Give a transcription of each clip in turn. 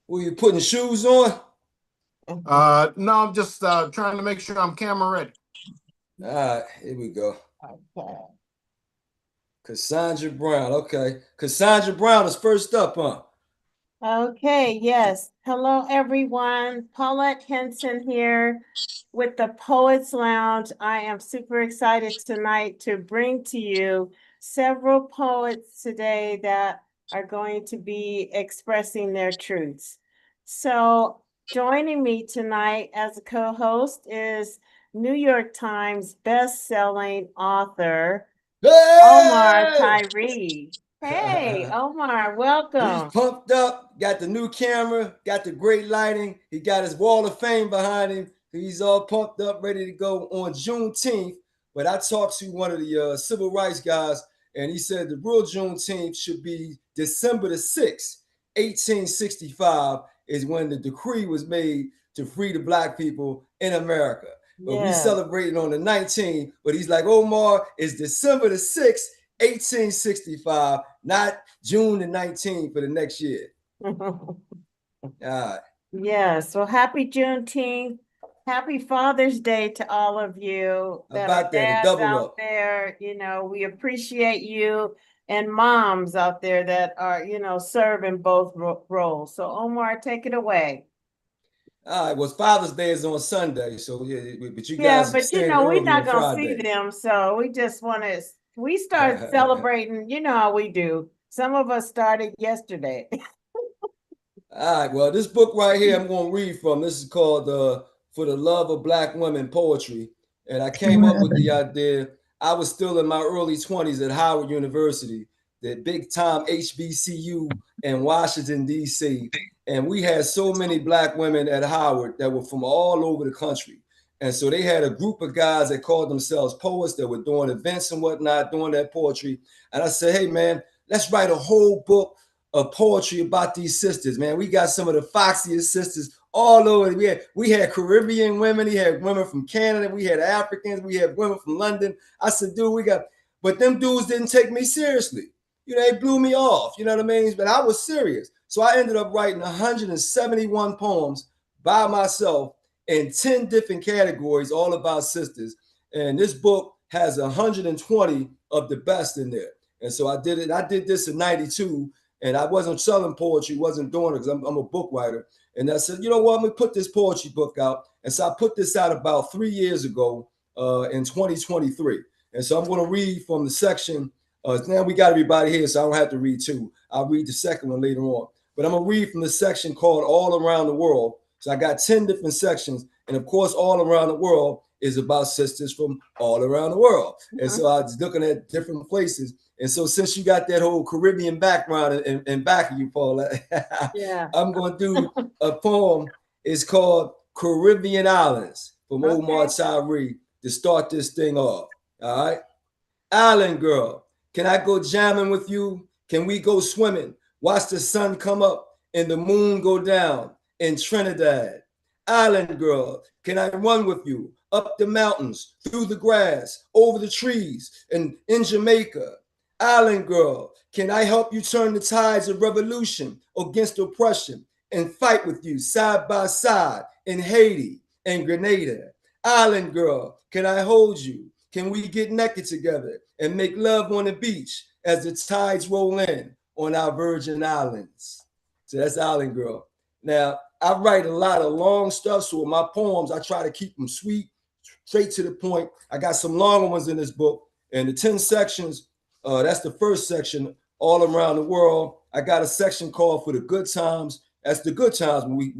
Were you putting shoes on? No, I'm just trying to make sure I'm camera ready. All right, here we go. Okay. Cassandra Brown. Okay. Cassandra Brown is first up, huh? Okay, yes. Hello, everyone. Paulette Henson here with the Poets Lounge. I am super excited tonight to bring to you several poets today that are going to be expressing their truths. So, joining me tonight as a co-host is New York Times best-selling author Omar Hey! Tyree. Hey, Omar, He's welcome. pumped up, got the new camera, got the great lighting. He got his wall of fame behind him. He's all pumped up, ready to go on Juneteenth. But I talked to one of the civil rights guys, and he said the real Juneteenth should be December the 6th, 1865, is when the decree was made to free the black people in America. But we Yes. celebrating on the 19th. But he's like, Omar, it's December the 6th, 1865, not June the 19th for the next year. All right. Yes. Well, happy Juneteenth. Happy Father's Day to all of you that are About that, a dads double out up. there. We appreciate you and moms out there that are, serving both roles. So, Omar, take it away. All right. Well, Father's Day is on Sunday, so yeah, but you Yeah, guys but extended we're early not on gonna see Friday. them, so we just want to. We start celebrating. You know how we do. Some of us started yesterday. All right. Well, this book right here, I'm going to read from. This is called "For the Love of Black Women" poetry, and I came up with the idea. I was still in my early 20s at Howard University, the big time HBCU in Washington D.C., and we had so many black women at Howard that were from all over the country. And so they had a group of guys that called themselves poets that were doing events and whatnot, doing that poetry. And I said, hey, man, let's write a whole book of poetry about these sisters, man. We got some of the foxiest sisters all over. We had Caribbean women, we had women from Canada, we had Africans, we had women from London. I said, dude, but them dudes didn't take me seriously. They blew me off, you know what I mean? But I was serious. So I ended up writing 171 poems by myself in 10 different categories, all about sisters. And this book has 120 of the best in there. And so I did it. I did this in 92, and I wasn't selling poetry, wasn't doing it because I'm a book writer. And I said, you know what, I'm gonna put this poetry book out. And so I put this out about 3 years ago in 2023. And so I'm gonna read from the section. Now we got everybody here, so I don't have to read two. I'll read the second one later on. But I'm gonna read from the section called All Around the World. So I got 10 different sections. And of course, All Around the World is about sisters from all around the world. And so I was looking at different places. And so since you got that whole Caribbean background in back of you, Paula, Yeah. I'm going to do a poem. It's called Caribbean Islands from Omar Okay. Tyree to start this thing off. All right. Island girl, can I go jamming with you? Can we go swimming? Watch the sun come up and the moon go down in Trinidad. Island girl, can I run with you up the mountains, through the grass, over the trees, and in Jamaica? Island girl, can I help you turn the tides of revolution against oppression and fight with you side by side in Haiti and Grenada? Island girl, can I hold you? Can we get naked together and make love on the beach as the tides roll in on our Virgin Islands? So that's Island Girl. Now, I write a lot of long stuff, so with my poems, I try to keep them sweet, straight to the point. I got some longer ones in this book, and the 10 sections, that's the first section, all around the world. I got a section called For the Good Times. That's the good times when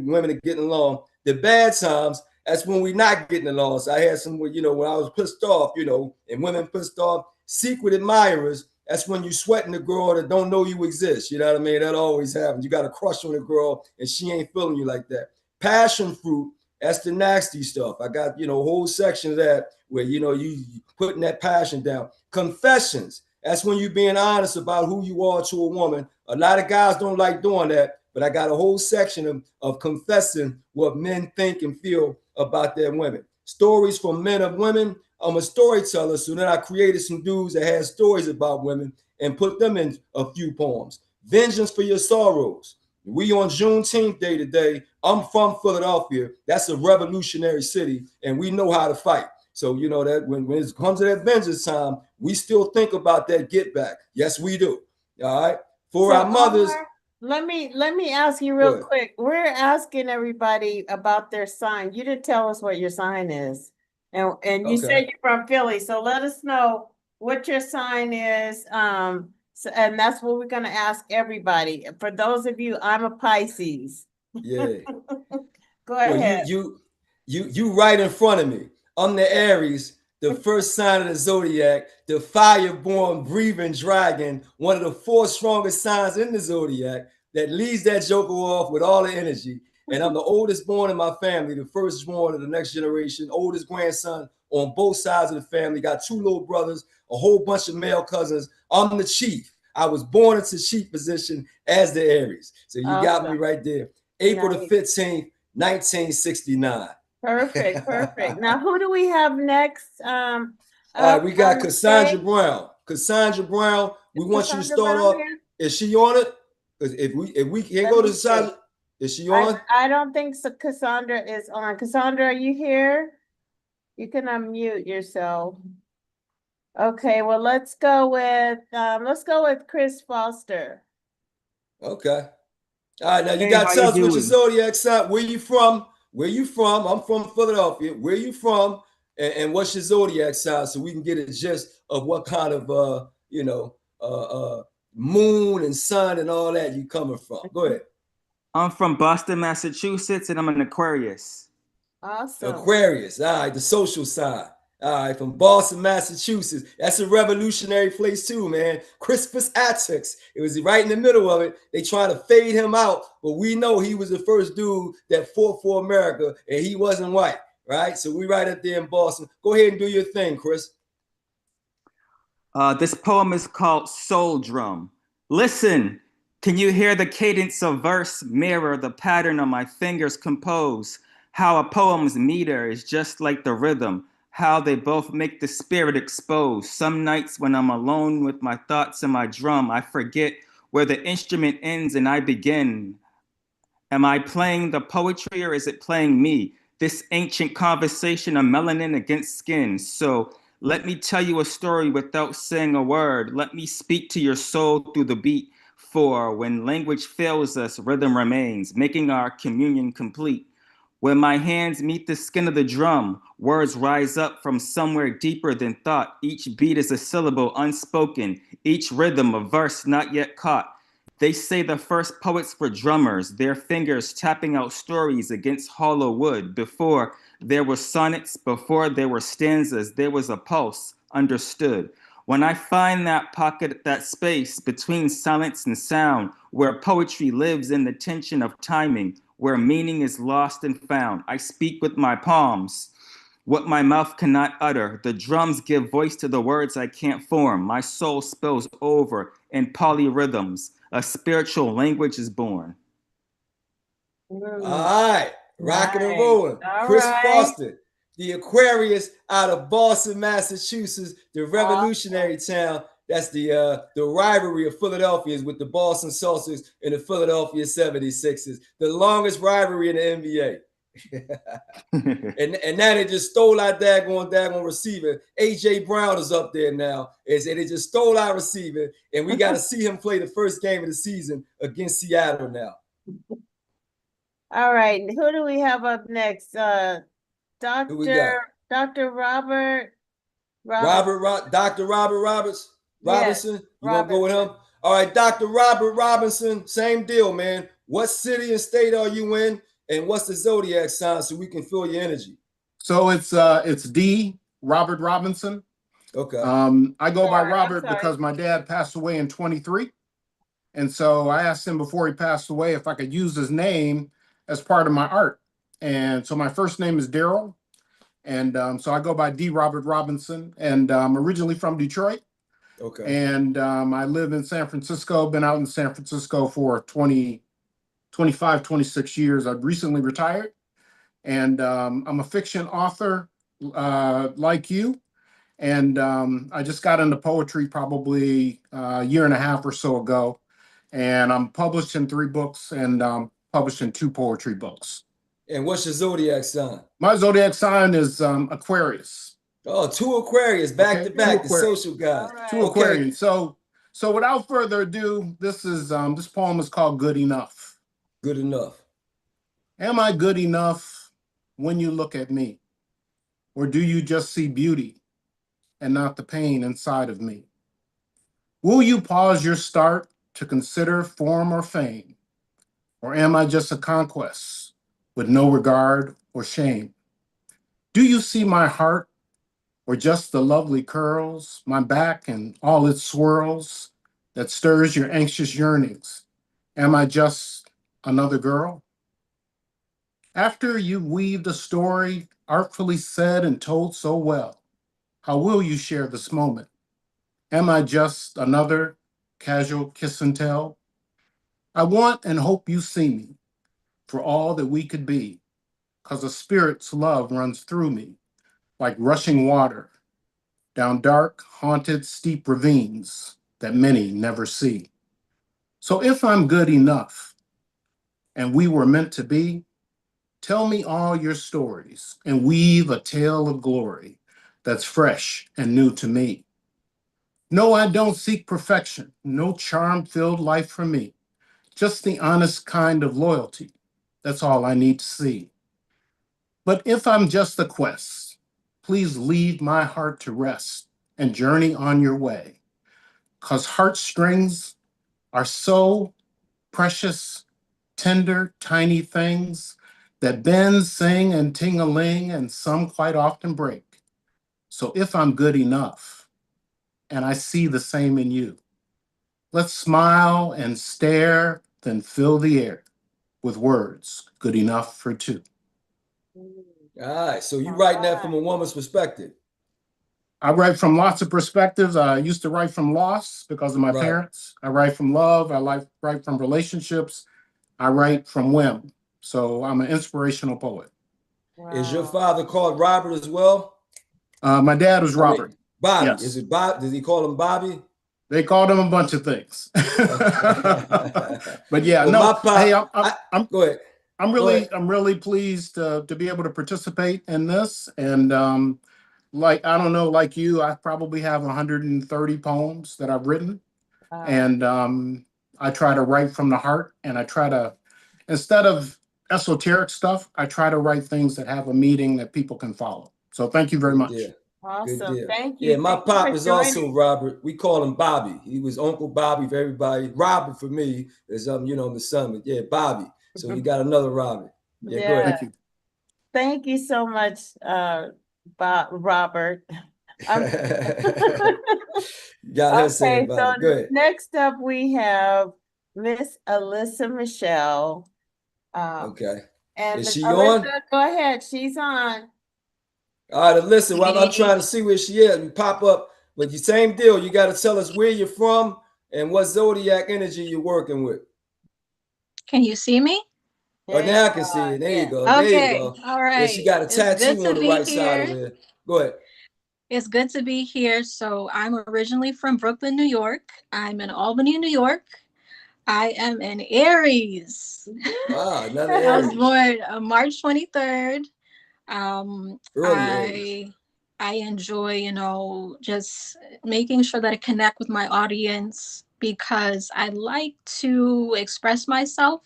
women are getting along. The bad times, that's when we not getting along. So I had some, when I was pissed off, and women pissed off. Secret admirers, that's when you sweating the girl that don't know you exist. You know what I mean? That always happens. You got a crush on a girl and she ain't feeling you like that. Passion fruit, that's the nasty stuff. I got, a whole section of that where, you putting that passion down. Confessions, that's when you being honest about who you are to a woman. A lot of guys don't like doing that, but I got a whole section of confessing what men think and feel about their women. Stories from men of women. I'm a storyteller, so then I created some dudes that had stories about women and put them in a few poems. Vengeance for your sorrows. We on Juneteenth Day today. I'm from Philadelphia. That's a revolutionary city, and we know how to fight. So you know that when it comes to that vengeance time, we still think about that get back. Yes, we do. All right. For So, our mothers. Omar, let me ask you real quick. We're asking everybody about their sign. You didn't tell us what your sign is. And you said you're from Philly, so let us know what your sign is. So, and that's what we're gonna ask everybody. For those of you, I'm a Pisces. Yeah. Go ahead. Well, you right in front of me. I'm the Aries, the first sign of the zodiac, the fire-born, breathing dragon, one of the 4 strongest signs in the zodiac that leads that joker off with all the energy. And I'm the oldest born in my family, the first born of the next generation, oldest grandson on both sides of the family. Got 2 little brothers, a whole bunch of male cousins. I'm the chief. I was born into chief position as the Aries. So you got me right there. April the 15th, 1969. Perfect. Now, who do we have next? All right, we got Cassandra Brown. Cassandra Brown, we want you to start off. Is she on it? Because if we can't go to Cassandra, is she on? I don't think so. Cassandra is on. Cassandra, are you here? You can unmute yourself. Okay, well, let's go with Chris Foster. Okay. All right, now you got to tell us what your zodiac sign. Where you from? Where you from? I'm from Philadelphia. Where you from? And what's your zodiac sign, so we can get a gist of what kind of moon and sun and all that you coming from. Go ahead. I'm from Boston, Massachusetts, and I'm an Aquarius. Awesome. Aquarius. All right, the social sign. All right, from Boston, Massachusetts. That's a revolutionary place too, man. Crispus Attucks. It was right in the middle of it. They trying to fade him out, but we know he was the first dude that fought for America, and he wasn't white, right? So we right up there in Boston. Go ahead and do your thing, Chris. This poem is called Soul Drum. Listen, can you hear the cadence of verse mirror the pattern of my fingers compose? How a poem's meter is just like the rhythm, how they both make the spirit expose. Some nights when I'm alone with my thoughts and my drum, I forget where the instrument ends and I begin. Am I playing the poetry or is it playing me? This ancient conversation of melanin against skin. So let me tell you a story without saying a word. Let me speak to your soul through the beat. For when language fails us, rhythm remains, making our communion complete. When my hands meet the skin of the drum, words rise up from somewhere deeper than thought. Each beat is a syllable unspoken, each rhythm a verse not yet caught. They say the first poets were drummers, their fingers tapping out stories against hollow wood. Before there were sonnets, before there were stanzas, there was a pulse, understood. When I find that pocket, that space between silence and sound, where poetry lives in the tension of timing, where meaning is lost and found, I speak with my palms, what my mouth cannot utter. The drums give voice to the words I can't form. My soul spills over in polyrhythms. A spiritual language is born. All right, rocking and rolling. Chris Foster, the Aquarius out of Boston, Massachusetts, the revolutionary town. That's the rivalry of Philadelphia is with the Boston Celtics and the Philadelphia 76ers, the longest rivalry in the NBA. and now they just stole our daggone receiver. AJ Brown is up there now. And they just stole our receiver, and we got to see him play the first game of the season against Seattle now. All right, who do we have up next? Dr. Robert Robertson. Robinson. You want to go with him? All right, Dr. Robert Robinson, same deal, man. What city and state are you in? And what's the zodiac sign so we can feel your energy? So it's D, Robert Robinson. Okay. I go by Robert because my dad passed away in 23. And so I asked him before he passed away if I could use his name as part of my art. And so my first name is Daryl. And so I go by D. Robert Robinson. And I'm originally from Detroit. Okay. And I live in San Francisco, been out in San Francisco for 25, 26 years. I've recently retired. And I'm a fiction author like you. And I just got into poetry probably a year and a half or so ago. And I'm published in 3 books and published in 2 poetry books. And what's your zodiac sign? My zodiac sign is Aquarius. Oh, 2 Aquarius back to back, the social guys. All right. 2 Aquarians. So without further ado, this poem is called Good Enough. Good enough. Am I good enough when you look at me? Or do you just see beauty and not the pain inside of me? Will you pause your start to consider form or fame? Or am I just a conquest with no regard or shame? Do you see my heart or just the lovely curls, my back and all its swirls that stirs your anxious yearnings? Am I just another girl? After you weaved a story artfully said and told so well, how will you share this moment? Am I just another casual kiss and tell? I want and hope you see me for all that we could be, 'cause a spirit's love runs through me like rushing water down dark, haunted, steep ravines that many never see. So if I'm good enough and we were meant to be, tell me all your stories and weave a tale of glory that's fresh and new to me. No, I don't seek perfection, no charm-filled life for me, just the honest kind of loyalty. That's all I need to see. But if I'm just a quest, please leave my heart to rest and journey on your way, 'cause heartstrings are so precious, tender, tiny things that bend, sing, and ting-a-ling, and some quite often break. So if I'm good enough, and I see the same in you, let's smile and stare, then fill the air with words good enough for 2. All right. So you writing that from a woman's perspective. I write from lots of perspectives. I used to write from loss because of my parents. I write from love. Write from relationships. I write from whim. So I'm an inspirational poet. Wow. Is your father called Robert as well? My dad was Robert. Bobby. Yes. Is it Bob? Does he call him Bobby? They called him a bunch of things. But yeah, well, no. Hey, I'm go ahead. I'm really pleased to be able to participate in this. And like, I don't know, like you, I probably have 130 poems that I've written. Wow. And I try to write from the heart, and I try to, instead of esoteric stuff, I try to write things that have a meaning that people can follow. So thank you very much. Yeah. Awesome. Thank you. Yeah, my pop is also Robert. We call him Bobby. He was Uncle Bobby for everybody. Robert for me is the son. Yeah, Bobby. So you got another Robert. Yeah, go ahead. Thank you. Thank you so much, Robert. Got her saying about it. Go ahead. Next up we have Miss Alyssa Michelle. Okay. And is she Alyssa, on? Go ahead. She's on. All right, listen, well, I'm trying to see where she is. You pop up, but the same deal. You got to tell us where you're from and what zodiac energy you're working with. Can you see me? Oh, now I can see it. There you go. Okay. There you go. All right. Yeah, she got a tattoo on the right side of it. Go ahead. It's good to be here. So I'm originally from Brooklyn, New York. I'm in Albany, New York. I am an Aries. Wow, another Aries. I was born March 23rd. I enjoy, just making sure that I connect with my audience, because I like to express myself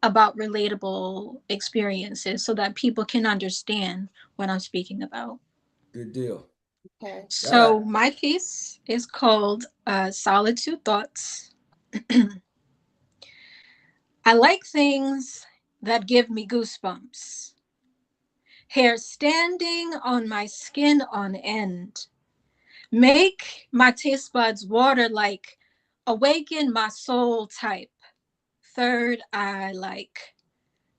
about relatable experiences so that people can understand what I'm speaking about. Good deal. Okay. So my piece is called Solitude Thoughts. I like things that give me goosebumps. Hair standing on my skin on end. Make my taste buds water like awaken my soul type. Third eye like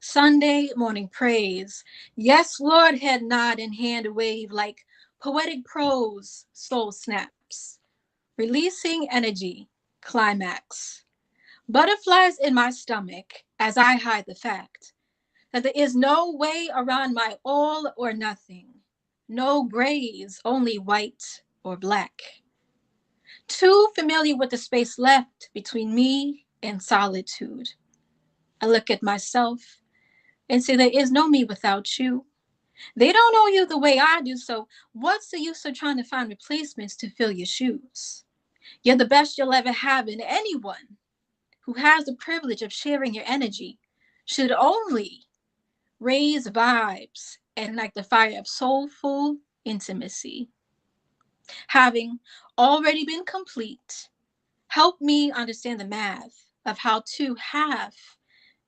Sunday morning praise. Yes, Lord, head nod and hand wave like poetic prose, soul snaps. Releasing energy, climax. Butterflies in my stomach as I hide the fact that there is no way around my all or nothing. No grays, only white or black. Too familiar with the space left between me in solitude. I look at myself and say there is no me without you. They don't know you the way I do, so what's the use of trying to find replacements to fill your shoes? You're the best you'll ever have, and anyone who has the privilege of sharing your energy should only raise vibes and ignite the fire of soulful intimacy. Having already been complete, help me understand the math of how two half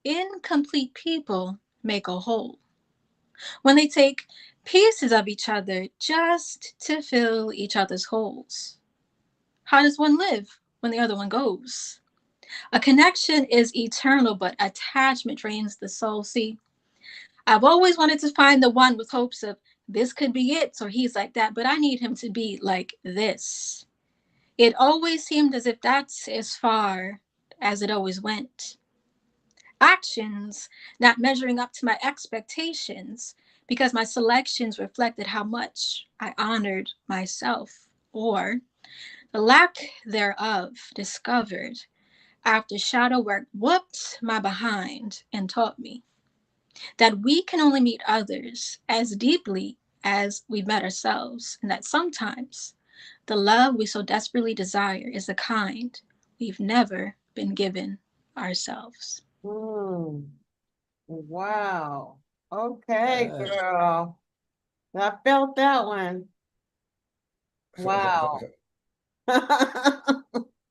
incomplete people make a whole. When they take pieces of each other just to fill each other's holes. How does one live when the other one goes? A connection is eternal, but attachment drains the soul. See, I've always wanted to find the one with hopes of this could be it, or he's like that, but I need him to be like this. It always seemed as if that's as far as it always went. Actions not measuring up to my expectations because my selections reflected how much I honored myself, or the lack thereof discovered after shadow work whooped my behind and taught me that we can only meet others as deeply as we've met ourselves, and that sometimes the love we so desperately desire is the kind we've never been given ourselves. Wow. Okay, girl. I felt that one. Wow.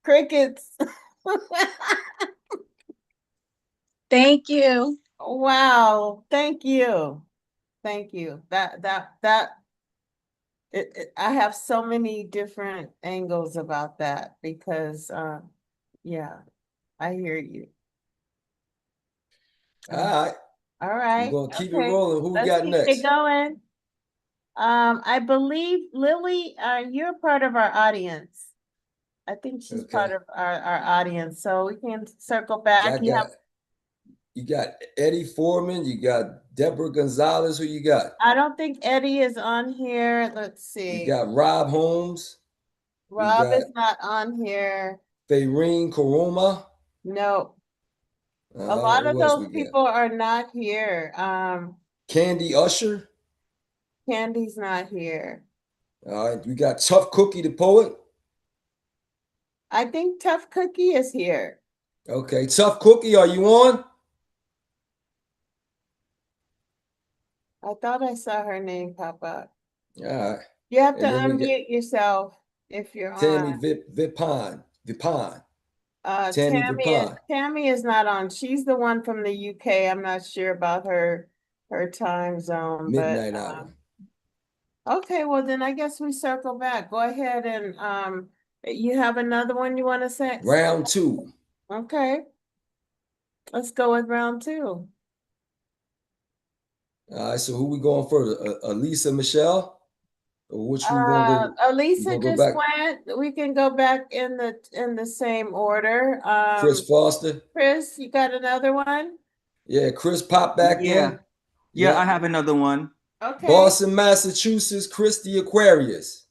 Crickets. Thank you. Wow. Thank you. Thank you. I have so many different angles about that because, yeah, I hear you. All right. All right. We're gonna keep it Okay. rolling. Who we Let's got keep next? it going. I believe Lily, you're part of our audience. I think she's part of our audience, so we can circle back. You got Eddie Foreman, you got Deborah Gonzalez. Who you got? I don't think Eddie is on here. Let's see. You got Rob Holmes. Rob is not on here. Fayreen Karoma. No. A All lot right, of who else those we got? people are not here. Candy Usher. Candy's not here. All right, we got Tough Cookie the poet. I think Tough Cookie is here. Okay, Tough Cookie, are you on? I thought I saw her name pop up. All right. You have to unmute yourself if you're Tammy on. Vipon. Tammy is not on. She's the one from the UK. I'm not sure about her time zone, Midnight Hour. Okay, well then I guess we circle back. Go ahead and you have another one you want to say? Round 2. Okay. Let's go with round 2. All right, so who we going first? Elisa Michelle? Or which we gonna go? Elisa just went. We can go back in the same order. Chris Foster. Chris, you got another one? Yeah, Chris popped back in. Yeah, I have another one. Okay. Boston, Massachusetts, Christy Aquarius.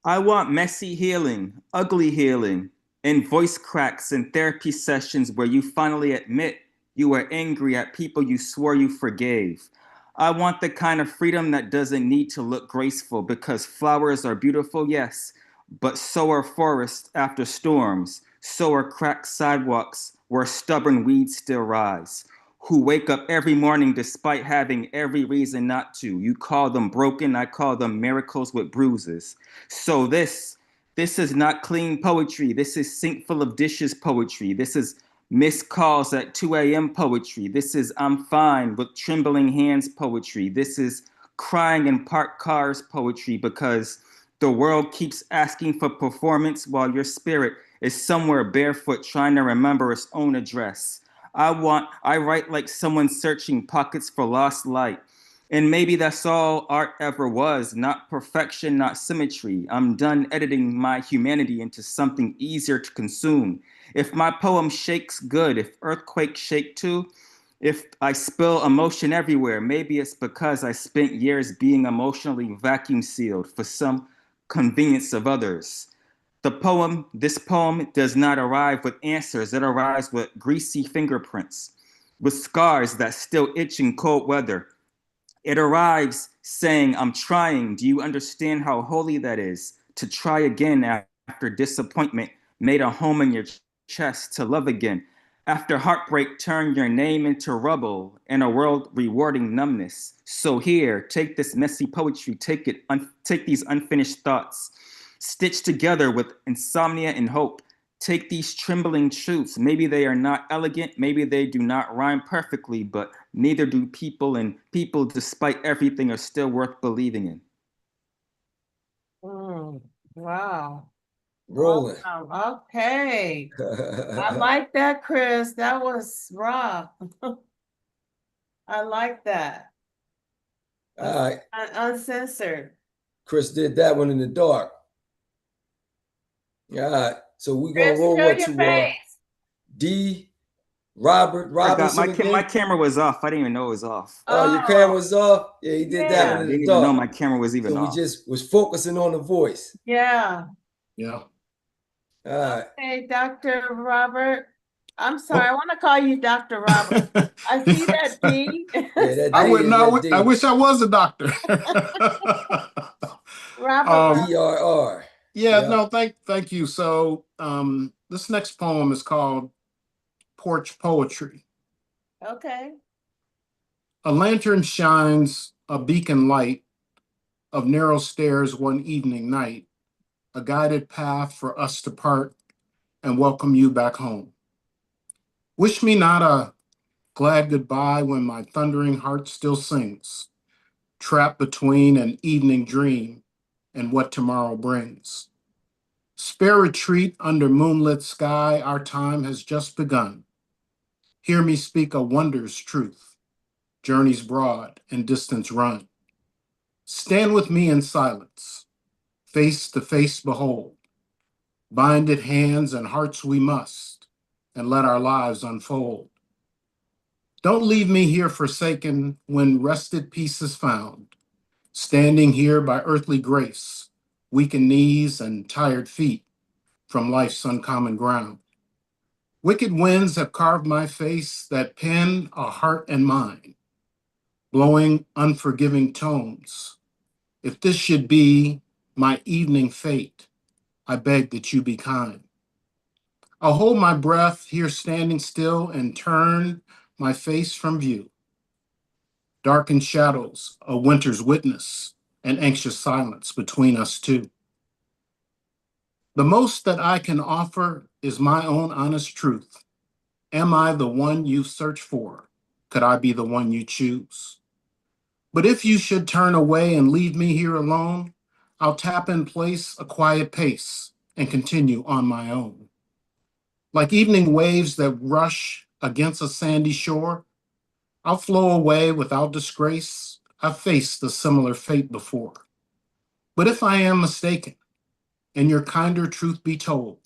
I want messy healing, ugly healing, and voice cracks and therapy sessions where you finally admit you were angry at people you swore you forgave. I want the kind of freedom that doesn't need to look graceful because flowers are beautiful, yes, but so are forests after storms, so are cracked sidewalks where stubborn weeds still rise, who wake up every morning despite having every reason not to. You call them broken, I call them miracles with bruises. So this is not clean poetry. This is sink full of dishes poetry. This is missed calls at 2 a.m. poetry. This is I'm fine with trembling hands poetry. This is crying in parked cars poetry because the world keeps asking for performance while your spirit is somewhere barefoot trying to remember its own address. I write like someone searching pockets for lost light. And maybe that's all art ever was, not perfection, not symmetry. I'm done editing my humanity into something easier to consume. If my poem shakes good, if earthquakes shake too, if I spill emotion everywhere, maybe it's because I spent years being emotionally vacuum sealed for some convenience of others. This poem does not arrive with answers. It arrives with greasy fingerprints, with scars that still itch in cold weather. It arrives saying, I'm trying. Do you understand how holy that is? To try again after disappointment made a home in your chest, to love again. After heartbreak, turn your name into rubble in a world rewarding numbness. So here, take this messy poetry, take these unfinished thoughts, stitched together with insomnia and hope. Take these trembling truths. Maybe they are not elegant, maybe they do not rhyme perfectly, but neither do people, and people, despite everything, are still worth believing in. Wow. Rolling. Wow. Okay. I like that, Chris. That was raw. I like that. All right. Uncensored. Chris did that one in the dark. All right. So we're going Chris, to roll show what your to face. D. Robert Robinson again. My camera was off. I didn't even know it was off. Oh, your camera was off? Yeah, he did that one I in didn't the even know dark. my camera was even So off. we just was focusing on the voice. Yeah. Yeah. All right. Hey, Dr. Robert. I'm sorry, I want to call you Dr. Robert. I see that D. Yeah, that I D would is know. that D. I wish I was a doctor. Robert. ERR. Yeah, Yeah. no, thank you. So this next poem is called Porch Poetry. Okay. A lantern shines a beacon light of narrow stairs one evening night, a guided path for us to part and welcome you back home. Wish me not a glad goodbye when my thundering heart still sings, trapped between an evening dream and what tomorrow brings. Spare retreat under moonlit sky, our time has just begun. Hear me speak a wondrous truth, journeys broad and distance run. Stand with me in silence, face to face behold. Binded hands and hearts we must, and let our lives unfold. Don't leave me here forsaken when rested peace is found. Standing here by earthly grace, weakened knees and tired feet from life's uncommon ground. Wicked winds have carved my face that pen a heart and mind, blowing unforgiving tones. If this should be my evening fate, I beg that you be kind. I'll hold my breath here standing still and turn my face from view. Darkened shadows, a winter's witness, and anxious silence between us two. The most that I can offer is my own honest truth. Am I the one you search for? Could I be the one you choose? But if you should turn away and leave me here alone, I'll tap in place a quiet pace and continue on my own. Like evening waves that rush against a sandy shore, I'll flow away without disgrace. I've faced a similar fate before. But if I am mistaken, and your kinder truth be told,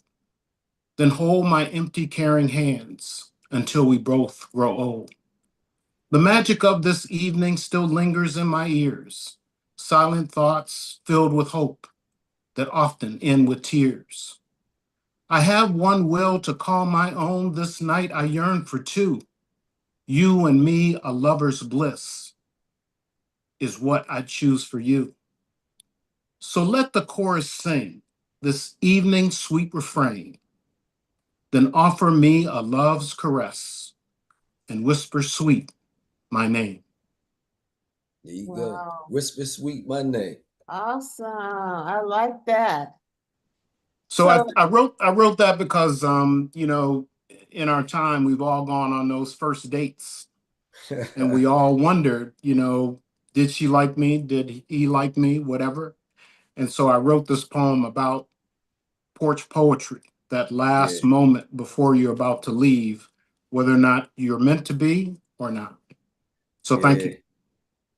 then hold my empty caring hands until we both grow old. The magic of this evening still lingers in my ears, silent thoughts filled with hope that often end with tears. I have one will to call my own. This night I yearn for two. You and me, a lover's bliss, is what I choose for you. So let the chorus sing this evening's sweet refrain, then offer me a love's caress and whisper sweet my name. There you Wow. go. Whisper sweet my name. Awesome. I like that. So I wrote that because you know, in our time we've all gone on those first dates and we all wondered, you know, did she like me? Did he like me? Whatever. And so I wrote this poem about porch poetry, that last moment before you're about to leave, whether or not you're meant to be or not. So thank you.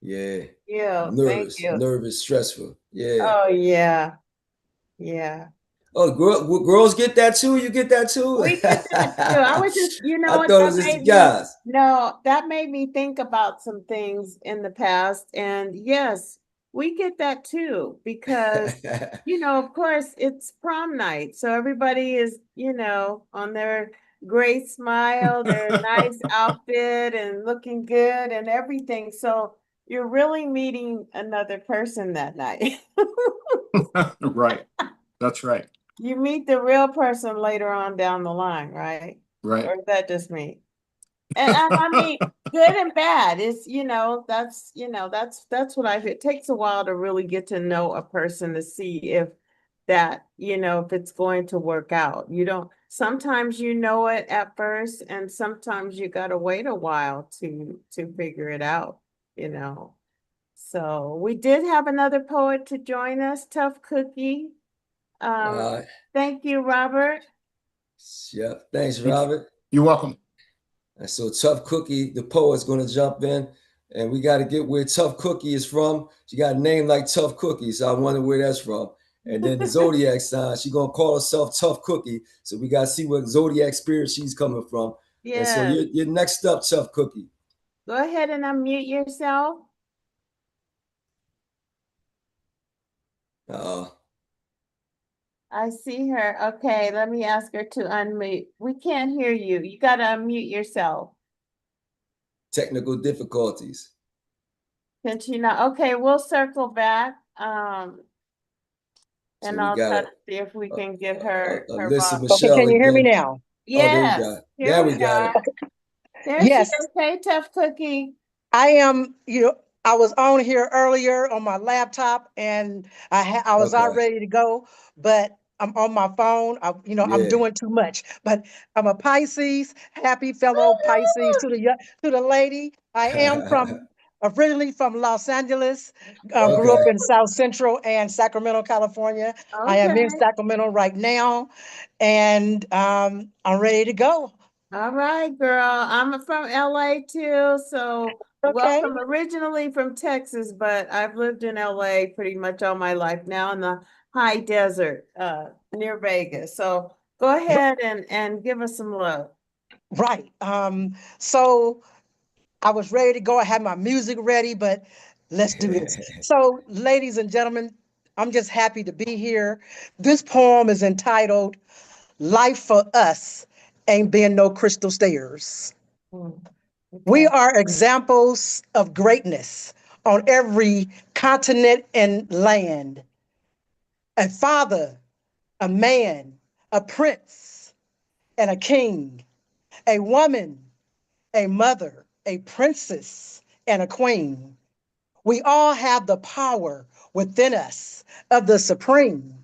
Yeah. Yeah, thank Nervous, you. nervous, stressful. Yeah. Oh, yeah. Yeah. Oh, girls get that too? You get that too? We get that too. I was just, you know I what, thought it that was just the made me, guys. no, that made me think about some things in the past. And yes, we get that too, because, of course, it's prom night. So everybody is, on their great smile, their nice outfit and looking good and everything. So you're really meeting another person that night. Right. That's right. You meet the real person later on down the line, right? Right. Or is that just me? And I mean, good and bad. It's, that's what it takes a while to really get to know a person to see if that, if it's going to work out. You don't, sometimes you know it at first, and sometimes you gotta wait a while to figure it out, you know. So we did have another poet to join us, Tough Cookie. Thank you, Robert. Yeah, thanks, Robert. You're welcome. And so Tough Cookie, the poet's going to jump in, and we got to get where Tough Cookie is from. She got a name like Tough Cookie, so I wonder where that's from. And then the zodiac sign, she's going to call herself Tough Cookie. So we got to see what zodiac spirit she's coming from. Yeah. And so you're next up, Tough Cookie. Go ahead and unmute yourself. I see her. Okay, let me ask her to unmute. We can't hear you. You got to unmute yourself. Technical difficulties. Can she not? Okay, we'll circle back. And I'll try to see if we can get her. Michelle, okay, can you hear me now? Yes. Oh, there we got it. There yes. She is. Hey, Tough Cookie. I am, I was on here earlier on my laptop, and I was all ready to go, but I'm on my phone. I'm doing too much, but I'm a Pisces. Happy fellow Pisces to the lady. I am originally from Los Angeles. Grew up in South Central and Sacramento, California. Okay. I am in Sacramento right now, and I'm ready to go. All right, girl. I'm from LA too, so welcome. Originally from Texas, but I've lived in LA pretty much all my life now in the high desert near Vegas. So go ahead and give us some love. Right. So I was ready to go. I had my music ready, but let's do this. So, ladies and gentlemen, I'm just happy to be here. This poem is entitled "Life for Us Ain't Been No Crystal Stairs." We are examples of greatness on every continent and land. A father, a man, a prince, and a king, a woman, a mother, a princess, and a queen. We all have the power within us of the supreme.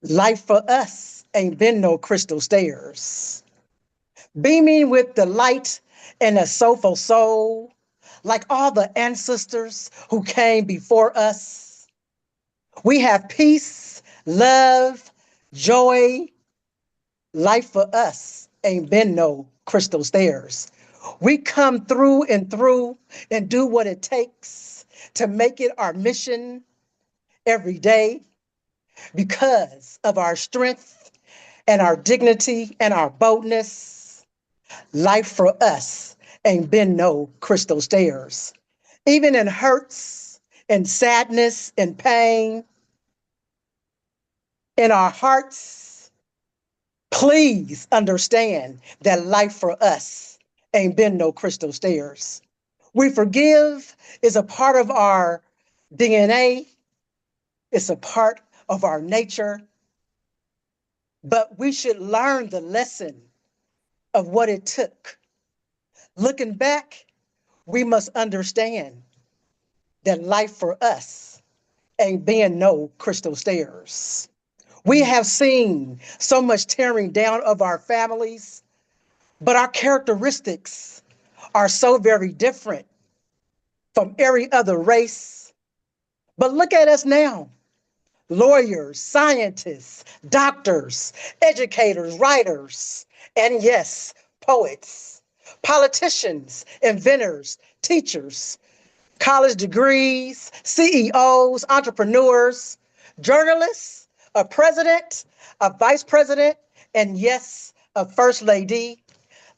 Life for us ain't been no crystal stairs. Beaming with the light and a soulful soul, like all the ancestors who came before us. We have peace, love, joy. Life for us ain't been no crystal stairs. We come through and do what it takes to make it our mission every day because of our strength and our dignity and our boldness. Life for us ain't been no crystal stairs. Even in hurts and sadness and pain, in our hearts, please understand that life for us ain't been no crystal stairs. We forgive is a part of our DNA. It's a part of our nature. But we should learn the lesson of what it took. Looking back, we must understand that life for us ain't been no crystal stairs. We have seen so much tearing down of our families, but our characteristics are so very different from every other race. But look at us now. Lawyers, scientists, doctors, educators, writers, and yes, poets, politicians, inventors, teachers, college degrees, CEOs, entrepreneurs, journalists, a president, a vice president, and yes, a first lady.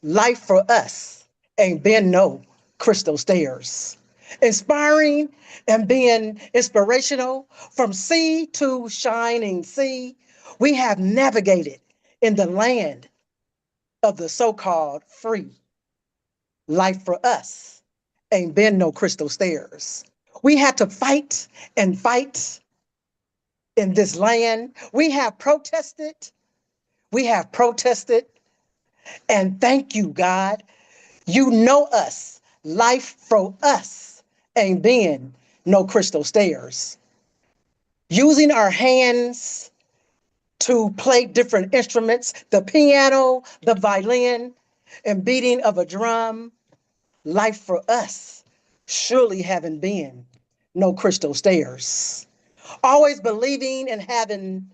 Life for us ain't been no crystal stairs. inspiring and being inspirational from sea to shining sea. We have navigated in the land of the so-called free. Life for us ain't been no crystal stairs. We had to fight and fight in this land. We have protested. We have protested. And thank you, God. You know us. Life for us ain't been no crystal stairs. Using our hands to play different instruments, the piano, the violin, and beating of a drum, life for us surely haven't been no crystal stairs. Always believing and having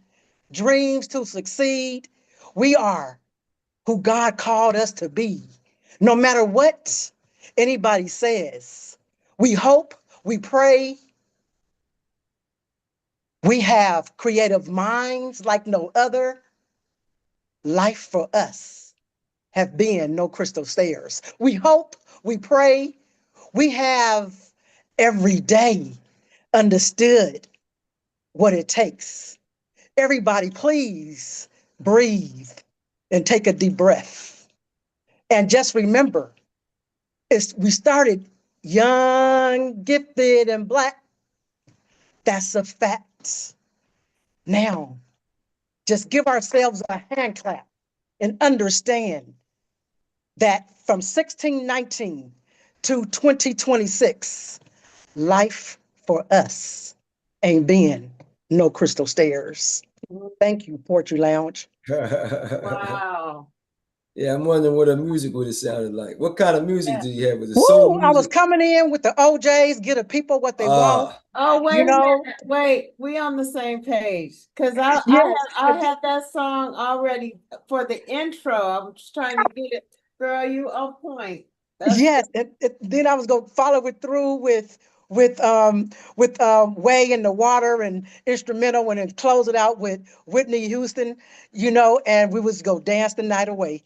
dreams to succeed, we are who God called us to be. No matter what anybody says, we hope, we pray, we have creative minds like no other. Life for us have been no crystal stairs. We hope, we pray, we have every day understood what it takes. Everybody, please breathe and take a deep breath. And just remember, we started young, gifted, and Black. That's a fact. Now, just give ourselves a hand clap and understand that from 1619 to 2026, life for us ain't been no crystal stairs. Thank you, Poetry Lounge. Wow. Yeah, I'm wondering what her music would have sounded like. What kind of music do you have? Was it Woo, soul I was music? coming in with the OJs, give the people what they want. Oh, wait You a know, minute. Wait, we on the same page. Because yes. I had that song already for the intro. I'm just trying to get it. Girl, you on point. That's Yes, then I was gonna follow it through with Way in the Water and instrumental, and then close it out with Whitney Houston, you know, and we was go dance the night away.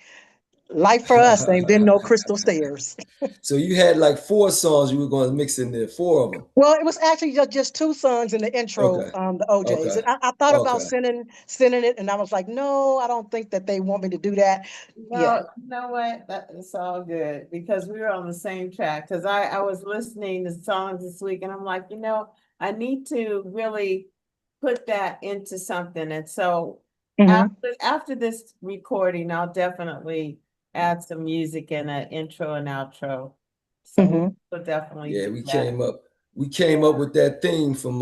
Life for us ain't been no crystal stairs. So you had like 4 songs you were going to mix in there, 4 of them. Well, it was actually just 2 songs in the intro, Okay. the OJs. Okay. And I thought about Okay. sending it, and I was like, no, I don't think that they want me to do that. Yeah. no, you know what? It's all good because we were on the same track. Because I was listening to songs this week and I'm like, I need to really put that into something. And so Mhm. after this recording, I'll definitely add some music and an intro and outro. So Mhm. we'll definitely Yeah, do we that. came up with that theme from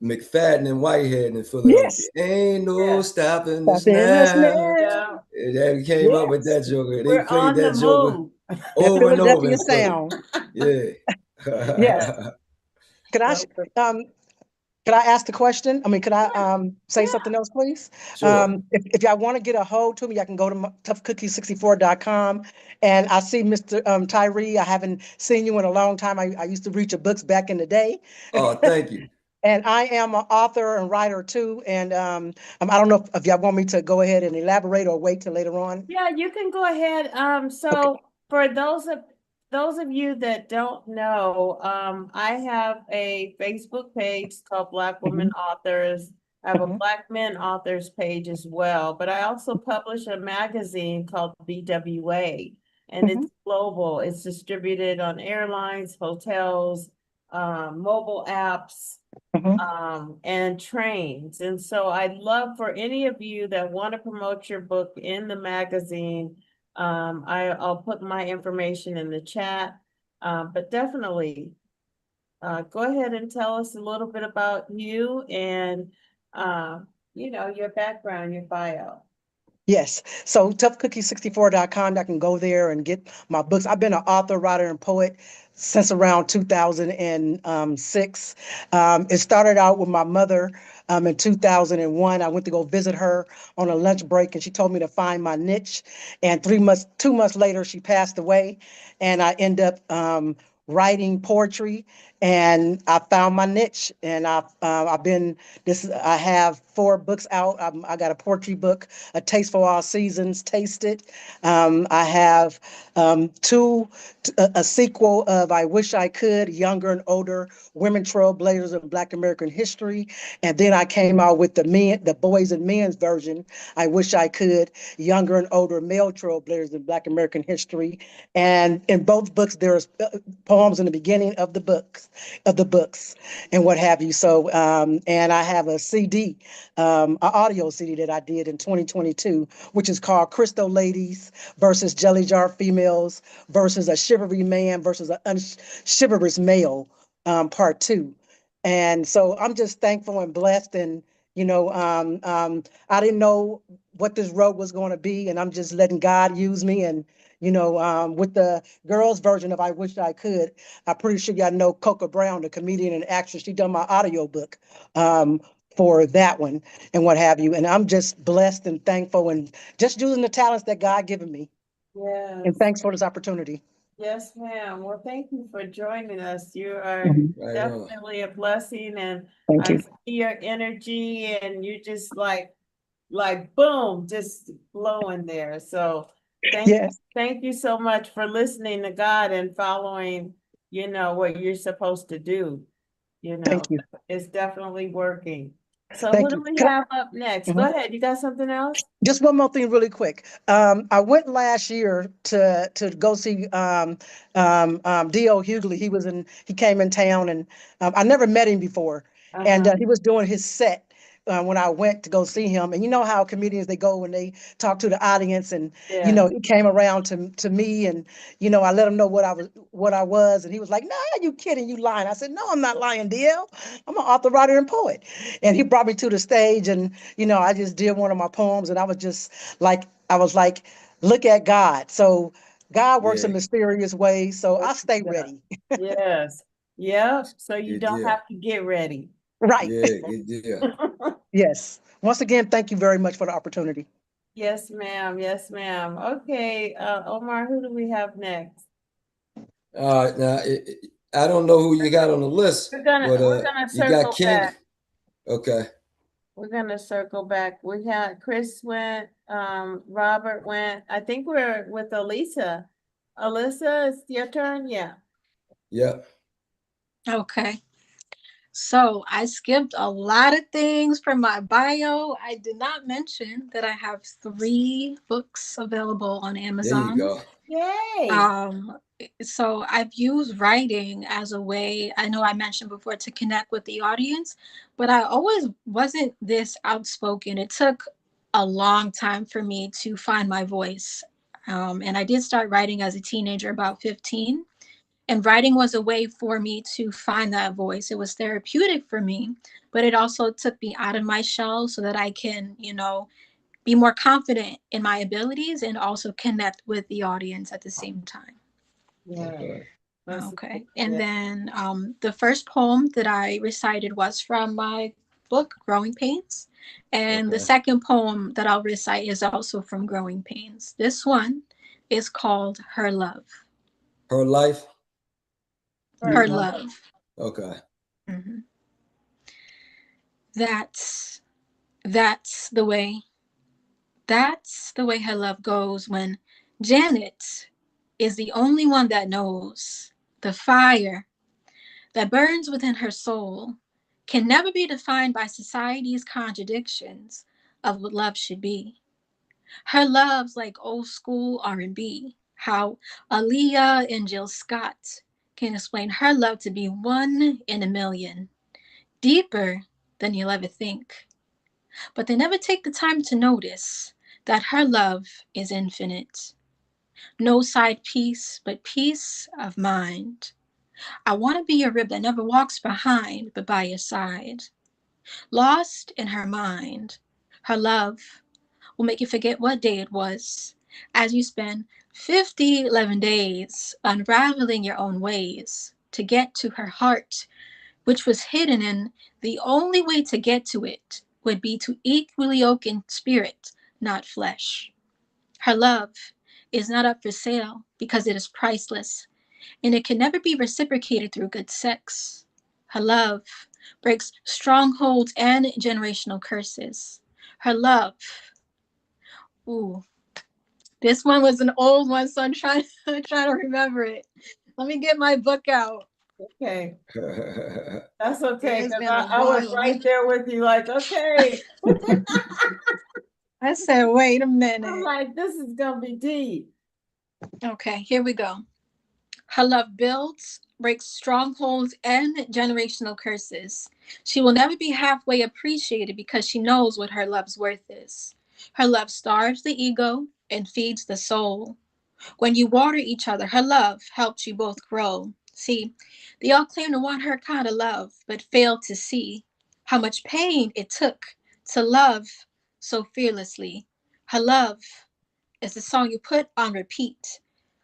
McFadden and Whitehead in Philadelphia. Yes. Ain't no Yes. stopping Stop us in this now. Yeah. now. Yeah, we came up with Yes. that joker. They We're played on the that joker move. That over and over Philadelphia in Philly. sound. Yeah. Yes. Could I So, could I ask the question? I mean, could I say yeah. something else, please? Sure. If y'all want to get a hold to me, I can go to toughcookie64.com. And I see Mr. Tyree. I haven't seen you in a long time. I used to read your books back in the day. Oh, thank you. And I am an author and writer too. And I don't know if y'all want me to go ahead and elaborate or wait till later on. Yeah, you can go ahead. Okay. So for those of you that don't know, I have a Facebook page called Black Women Mhm. Authors. I have a Mhm. Black Men Authors page as well, but I also publish a magazine called BWA, and Mhm. it's global. It's distributed on airlines, hotels, mobile apps, Mhm. and trains. And so I'd love for any of you that want to promote your book in the magazine. I'll put my information in the chat. But definitely go ahead and tell us a little bit about you and your background, your bio. Yes. So toughcookie64.com, I can go there and get my books. I've been an author, writer, and poet since around 2006. It started out with my mother in 2001. I went to go visit her on a lunch break, and she told me to find my niche. And 2 months later, she passed away, and I end up writing poetry and I found my niche, and I've been this. I have 4 books out. I got a poetry book, A Taste for All Seasons, Taste It. I have a sequel of I Wish I Could, Younger and Older Women Trailblazers of Black American History, and then I came out with the boys and men's version, I Wish I Could, Younger and Older Male Trailblazers in Black American History. And in both books, there's poems in the beginning of the books, and what have you. So, and I have a CD, an audio CD that I did in 2022, which is called Crystal Ladies versus Jelly Jar Females versus a Chivalry Man versus an Unchivalrous Male, part 2. And so I'm just thankful and blessed, and I didn't know what this road was going to be, and I'm just letting God use me. And with the girls version of I Wish I Could, I'm pretty sure y'all know Coca Brown, the comedian and actress. She done my audio book for that one and what have you. And I'm just blessed and thankful and just using the talents that God given me. Yes. And thanks for this opportunity. Yes, ma'am. Well, thank you for joining us. You are Right on. definitely a blessing, and Thank I you. see your energy, and you just like boom, just flowing there. So Yes. thank you so much for listening to God and following, what you're supposed to do. Thank you. It's definitely working. So who Thank do you. we have up next? Go Mhm. ahead. You got something else? Just one more thing really quick. I went last year to go see D.O. Hughley. He came in town, and I never met him before. And Uh-huh. he was doing his set when I went to go see him. And you know how comedians, they go and they talk to the audience, and Yeah. he came around to me, and I let him know what I was, and he was like, "No, you kidding? You lying?" I said, "No, I'm not lying, D.L. I'm an author, writer, and poet." And he brought me to the stage, and I just did one of my poems, and I was like, look at God. So God works Yeah, in mysterious ways. So I stay Yeah. ready. Yes. Yep. So you good don't deal. have to get ready. Right. Yeah, good deal. Yes. Once again, thank you very much for the opportunity. Yes, ma'am. Yes, ma'am. Okay, Omar, who do we have next? All right, now I don't know who you got on the list, We're gonna but you got circle King. back. Okay. We're gonna circle back. We had Chris went, Robert went. I think we're with Elisa. Alyssa, it's your turn. Yeah. Yep. Okay. So I skipped a lot of things from my bio. I did not mention that I have 3 books available on There you Amazon. go. Yay. So I've used writing as a way, I know I mentioned before, to connect with the audience, but I always wasn't this outspoken. It took a long time for me to find my voice. And I did start writing as a teenager, about 15. And writing was a way for me to find that voice. It was therapeutic for me, but it also took me out of my shell so that I can, be more confident in my abilities and also connect with the audience at the same time. Yeah. Okay. Okay. And then the first poem that I recited was from my book, Growing Pains. And the Okay. second poem that I'll recite is also from Growing Pains. This one is called Her Love. Her life. Her Love. Okay. Mm-hmm. That's that's the way that's the way her love goes when Janet is the only one that knows the fire that burns within her soul can never be defined by society's contradictions of what love should be. Her love's like old school R&B, how Aaliyah and Jill Scott can explain her love to be 1 in a million, deeper than you'll ever think. But they never take the time to notice that her love is infinite. No side piece, but peace of mind. I want to be a rib that never walks behind, but by your side. Lost in her mind, her love will make you forget what day it was as you spend 11 days unraveling your own ways to get to her heart, which was hidden, and the only way to get to it would be to equally yoke in spirit, not flesh. Her love is not up for sale because it is priceless. and it can never be reciprocated through good sex. Her love breaks strongholds and generational curses. Her love, ooh, this one was an old one, so I'm trying to remember it. Let me get my book out. Okay. That's okay, It's because been a I was while. right there with you, like, okay. I said, wait a I'm minute. like, this is gonna be deep. Okay, here we go. Her love builds, breaks strongholds, and generational curses. She will never be halfway appreciated because she knows what her love's worth is. Her love starves the ego and feeds the soul. When you water each other, her love helps you both grow. See, they all claim to want her kind of love, but fail to see how much pain it took to love so fearlessly. Her love is the song you put on repeat.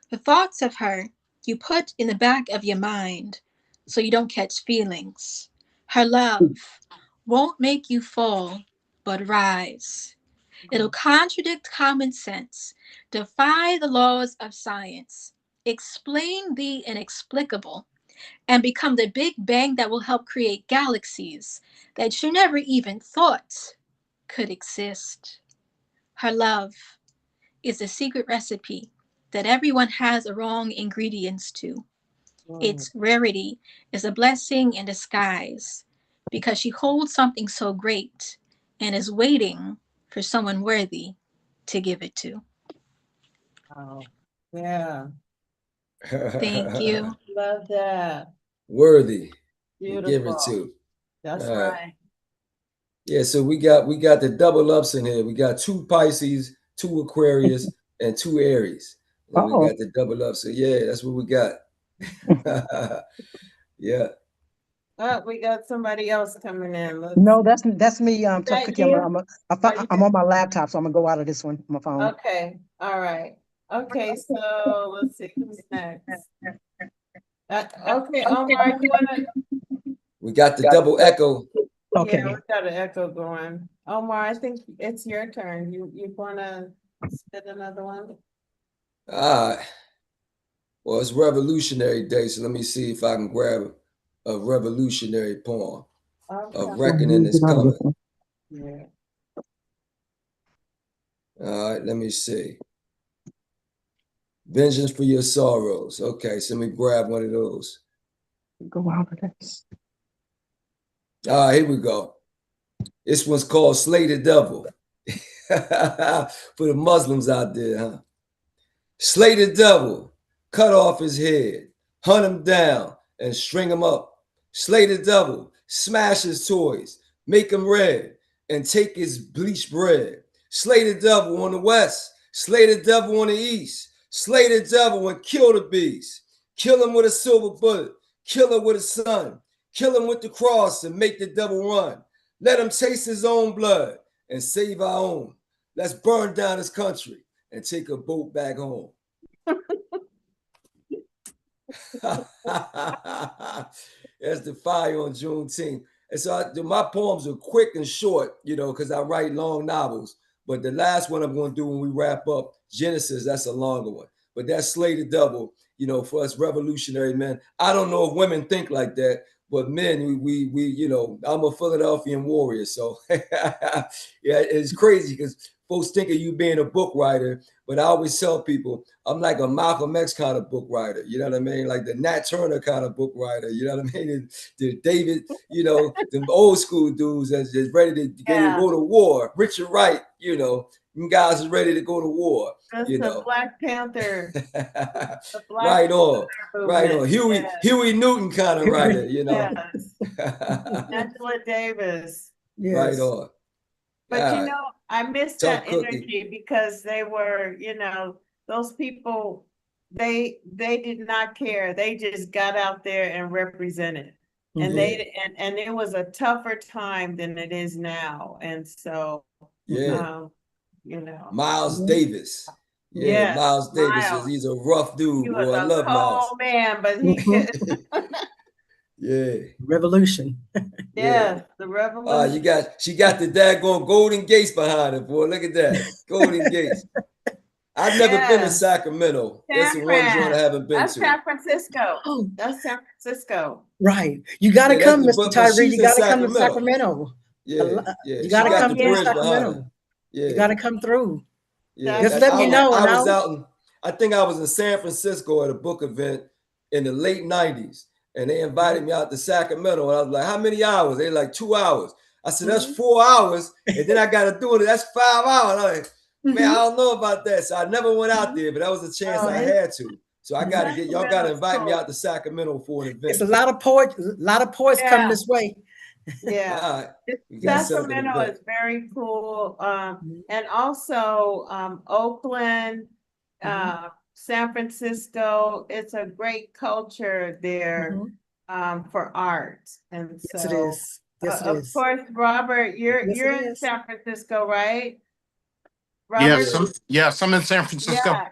The thoughts of her you put in the back of your mind so you don't catch feelings. Her love won't make you fall, but rise. It'll contradict common sense, defy the laws of science, explain the inexplicable, and become the big bang that will help create galaxies that you never even thought could exist. Her love is a secret recipe that everyone has the wrong ingredients to. Its rarity is a blessing in disguise because she holds something so great and is waiting for someone worthy to give it to. Oh, yeah. Thank you. Love that. Worthy. Beautiful. Give it to. That's All right. right. Yeah, so we got the double ups in here. We got 2 Pisces, 2 Aquarius, and 2 Aries. And we got the double ups. So yeah, that's what we got. Yeah. Oh, we got somebody else coming in. No, that's me. That you? I'm on my laptop, so I'm gonna go out of this one, my phone. Okay, all right. Okay, so let's see who's next. Okay, Omar, you wanna? We got the double echo. Okay. Yeah, we got an echo going. Omar, I think it's your turn. You wanna spit another one? All right. Well, it's Revolutionary Day, so let me see if I can grab a revolutionary poem. Okay. A reckoning is coming. Yeah. All right, let me see. Vengeance for your sorrows. Okay, so let me grab one of those. Go out of this. All right, here we go. This one's called Slay the Devil. For the Muslims out there, huh? Slay the devil, cut off his head, hunt him down, and string him up. Slay the devil, smash his toys, make him red, and take his bleached bread. Slay the devil on the west, slay the devil on the east, slay the devil and kill the beast. Kill him with a silver bullet, kill him with a sun, kill him with the cross and make the devil run. Let him taste his own blood and save our own. Let's burn down his country and take a boat back home. That's the fire on Juneteenth. And so my poems are quick and short, you know, because I write long novels. But the last one I'm going to do when we wrap up Genesis, that's a longer one. But that's Slay the Devil, you know, for us revolutionary men. I don't know if women think like that, but men, we you know, I'm a Philadelphian warrior. So yeah, it's crazy because folks think of you being a book writer, but I always tell people I'm like a Malcolm X kind of book writer. You know what I mean? Like the Nat Turner kind of book writer. You know what I mean? The David, you know, the old school dudes that's just ready to go to war. Richard Wright, you know, you guys is ready to go to war. That's you the know, Black Panther. right on, right on. Huey Newton kind of writer. You know, Angela Davis. Yes. Right on. But you know, I missed Tough that cookie. energy because they were, you know, those people, they did not care. They just got out there and represented. And and it was a tougher time than it is now. And so you know. Miles Davis. Yeah, Miles Davis. He's a rough dude. He boy. was I love Miles. cold man, but he Yeah. Revolution. Yeah, the revolution. She got the daggone Golden Gates behind her, boy. Look at that. Golden Gates. I've never been to Yes. Sacramento. That's the San one joint Fran. I haven't been That's to. San Francisco. Oh, That's San Francisco. right. You got to Yeah, come, that's Mr. but Tyree. she's You in got to come to Sacramento. Sacramento. Yeah, yeah. You She got to got come the through bridge behind her. Sacramento. You Yeah, got to come through. yeah. Just And let me know. I And was I'll, out in, I think I was in San Francisco at a book event in the late 90s. And they invited me out to Sacramento. And I was like, how many hours? They like 2 hours. I said, that's 4 hours. And then I got to do it. That's 5 hours. I'm like, man, I don't know about that. So I never went out there, but that was a chance I had to. So I got to get, y'all got to invite me out to Sacramento for an event. it's a lot of poets come this way. Yeah. All right. We got Sacramento is very cool. And also Oakland, San Francisco, it's a great culture there for art. And so Yes, it is. Yes, it is. Of course, Robert, you're Yes, you're it in is. San Francisco, right? Robert? Yes, I'm in San Francisco. Yeah.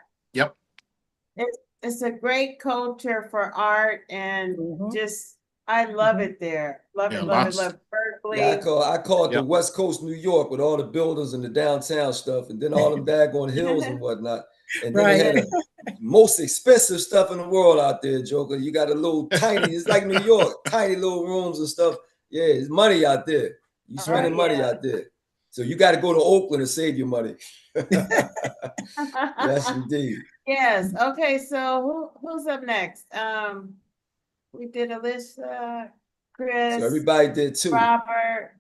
Yep. It's a great culture for art and just I love it there. Love it, love it, love it. Berkeley. Yeah, I call it the West Coast New York with all the buildings and the downtown stuff, and then all them daggone hills and whatnot. And then they had the most expensive stuff in the world out there, Joker. You got a little tiny, it's like New York, tiny little rooms and stuff. Yeah, it's money out there. You spending money out there. So you got to go to Oakland and save your money. Yes, indeed. Yes. Okay. So who's up next? We did Alyssa, Chris. So everybody did too. Robert.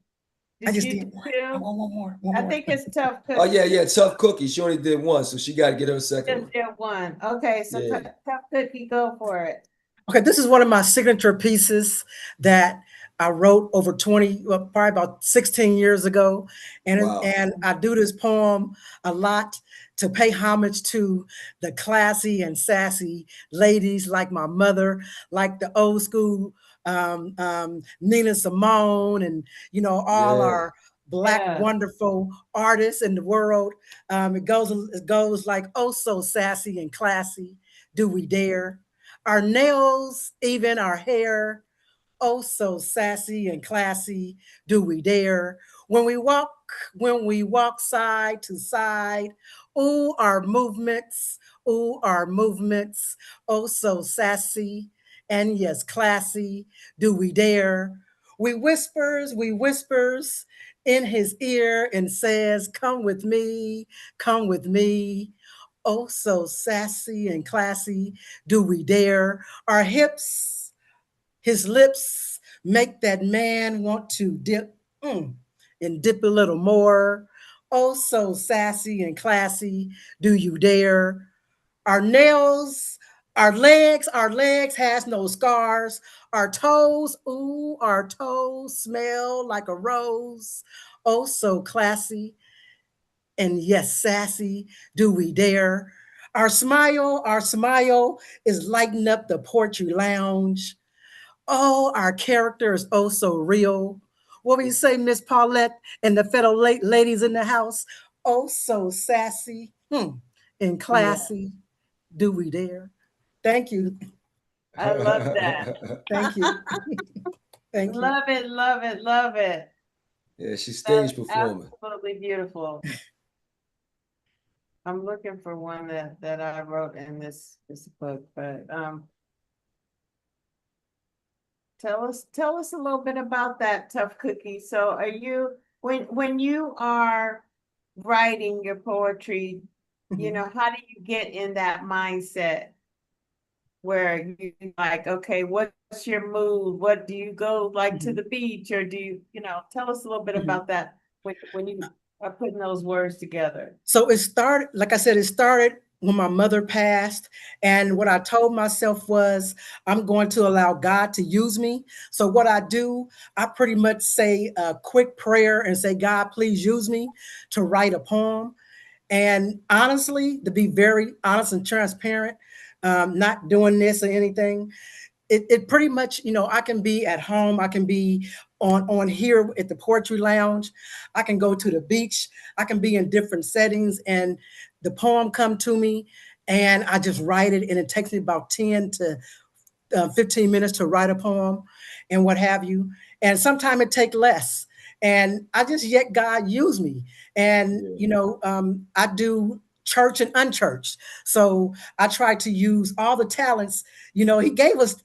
I just did one. I want one more. I think it's Tough Cookie. Oh yeah, Tough Cookie. She only did one, so she got to get her second. Just did one. Okay, so Tough Cookie, go for it. Okay, this is one of my signature pieces that I wrote over 20, well, probably about 16 years ago. And, and I do this poem a lot to pay homage to the classy and sassy ladies like my mother, like the old school Nina Simone, and, you know, all our Black wonderful artists in the world. It goes like, oh, so sassy and classy. Do we dare? Our nails, even our hair, oh, so sassy and classy. Do we dare? When we walk side to side, ooh, our movements, oh, so sassy and yes, classy. Do we dare? We whispers in his ear and says, come with me, come with me. Oh, so sassy and classy. Do we dare? Our hips, his lips make that man want to dip and dip a little more. Oh, so sassy and classy. Do you dare? Our nails, our legs has no scars. Our toes, ooh, our toes smell like a rose. Oh, so classy. And yes, sassy. Do we dare? Our smile is lighting up the poetry lounge. Oh, our character is oh so real. What will you say, Miss Paulette and the fellow ladies in the house? Oh, so sassy and classy. Do we dare? Thank you. I love that. Thank you. Thank you. Love it, love it, love it. Yeah, she's stage performing. Absolutely beautiful. I'm looking for one that I wrote in this book, but tell us a little bit about that, Tough Cookie. So are you when you are writing your poetry, you know, how do you get in that mindset where you like, okay, what's your mood? What do you go like to the beach, or do you know, tell us a little bit about that when you are putting those words together? So it started, like I said, it started when my mother passed. And what I told myself was, I'm going to allow God to use me. So what I do, I pretty much say a quick prayer and say, God, please use me to write a poem. And honestly, to be very honest and transparent, not doing this or anything, it pretty much, you know, I can be at home, I can be on here at the Poetry Lounge, I can go to the beach, I can be in different settings, and the poem come to me and I just write it, and it takes me about 10 to 15 minutes to write a poem and what have you. And sometimes it takes less. And I just yet God use me. And, you know, I do church and unchurched. So I tried to use all the talents. You know, he gave us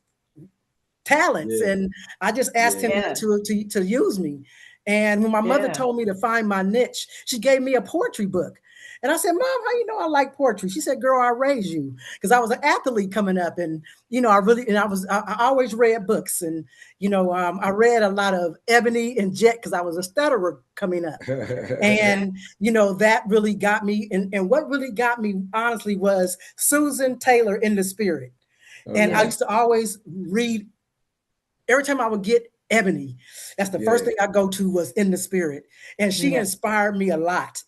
talents, and I just asked him to use me. And when my mother told me to find my niche, she gave me a poetry book. And I said, Mom, how you know I like poetry? She said, girl, I raised you. Because I was an athlete coming up. And, you know, I always read books. And, you know, I read a lot of Ebony and Jet because I was a stutterer coming up. And, you know, that really got me. And what really got me, honestly, was Susan Taylor in the Spirit. And I used to always read, every time I would get Ebony, that's the first thing I go to was In the Spirit. And she inspired me a lot,